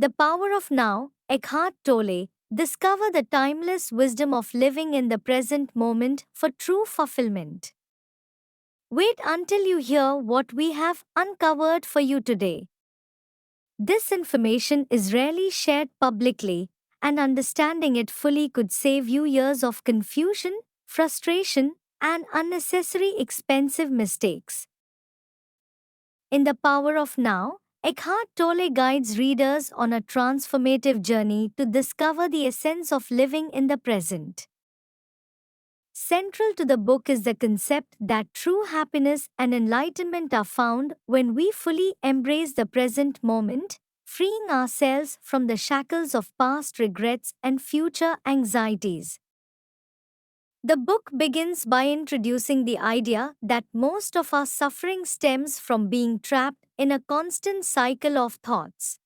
The Power of Now, Eckhart Tolle, discover the timeless wisdom of living in the present moment for true fulfillment. Wait until you hear what we have uncovered for you today. This information is rarely shared publicly, and understanding it fully could save you years of confusion, frustration, and unnecessary expensive mistakes. In The Power of Now, Eckhart Tolle guides readers on a transformative journey to discover the essence of living in the present. Central to the book is the concept that true happiness and enlightenment are found when we fully embrace the present moment, freeing ourselves from the shackles of past regrets and future anxieties. The book begins by introducing the idea that most of our suffering stems from being trapped in a constant cycle of thoughts.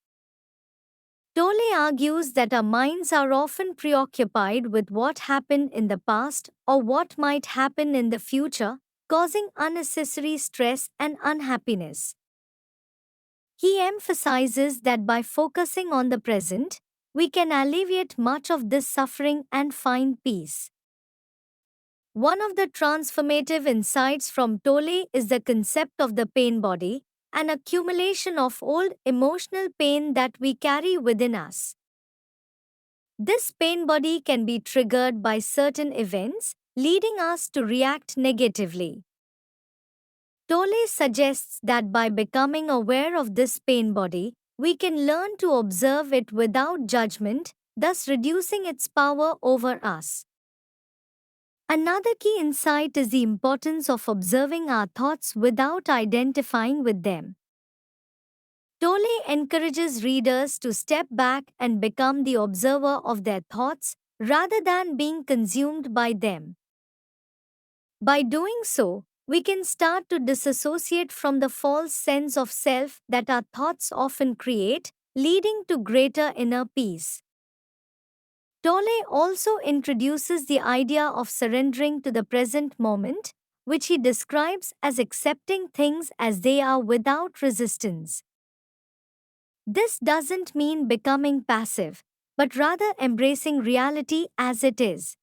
Tolle argues that our minds are often preoccupied with what happened in the past or what might happen in the future, causing unnecessary stress and unhappiness. He emphasizes that by focusing on the present, we can alleviate much of this suffering and find peace. One of the transformative insights from Tolle is the concept of the pain body, an accumulation of old emotional pain that we carry within us. This pain body can be triggered by certain events, leading us to react negatively. Tolle suggests that by becoming aware of this pain body, we can learn to observe it without judgment, thus reducing its power over us. Another key insight is the importance of observing our thoughts without identifying with them. Tolle encourages readers to step back and become the observer of their thoughts rather than being consumed by them. By doing so, we can start to disassociate from the false sense of self that our thoughts often create, leading to greater inner peace. Tolle also introduces the idea of surrendering to the present moment, which he describes as accepting things as they are without resistance. This doesn't mean becoming passive, but rather embracing reality as it is.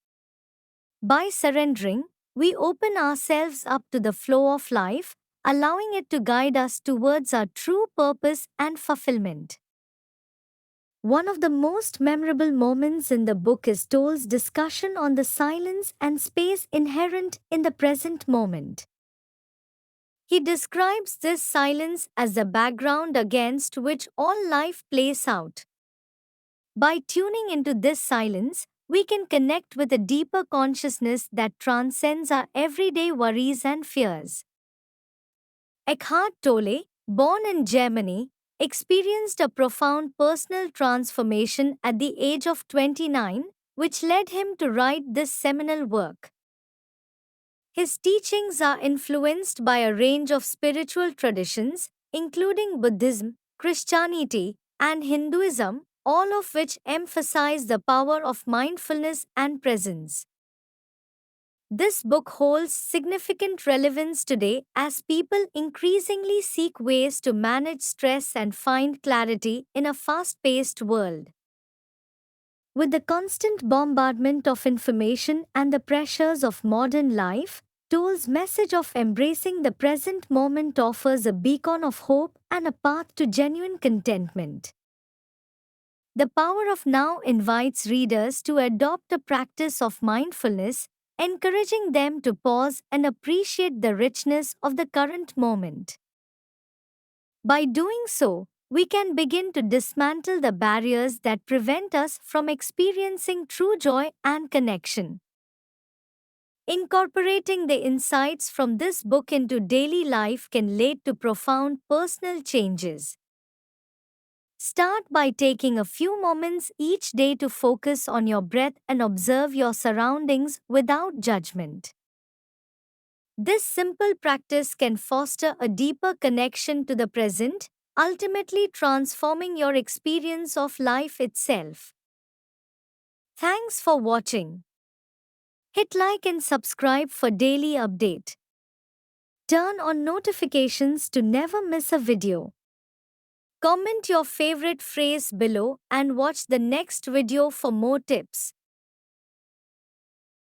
By surrendering, we open ourselves up to the flow of life, allowing it to guide us towards our true purpose and fulfillment. One of the most memorable moments in the book is Tolle's discussion on the silence and space inherent in the present moment. He describes this silence as the background against which all life plays out. By tuning into this silence, we can connect with a deeper consciousness that transcends our everyday worries and fears. Eckhart Tolle, born in Germany, experienced a profound personal transformation at the age of 29, which led him to write this seminal work. His teachings are influenced by a range of spiritual traditions, including Buddhism, Christianity, and Hinduism, all of which emphasize the power of mindfulness and presence. This book holds significant relevance today as people increasingly seek ways to manage stress and find clarity in a fast-paced world. With the constant bombardment of information and the pressures of modern life, Tolle's message of embracing the present moment offers a beacon of hope and a path to genuine contentment. The Power of Now invites readers to adopt a practice of mindfulness, encouraging them to pause and appreciate the richness of the current moment. By doing so, we can begin to dismantle the barriers that prevent us from experiencing true joy and connection. Incorporating the insights from this book into daily life can lead to profound personal changes. Start by taking a few moments each day to focus on your breath and observe your surroundings without judgment. This simple practice can foster a deeper connection to the present, ultimately transforming your experience of life itself. Thanks for watching. Hit like and subscribe for daily update. Turn on notifications to never miss a video. Comment your favorite phrase below and watch the next video for more tips.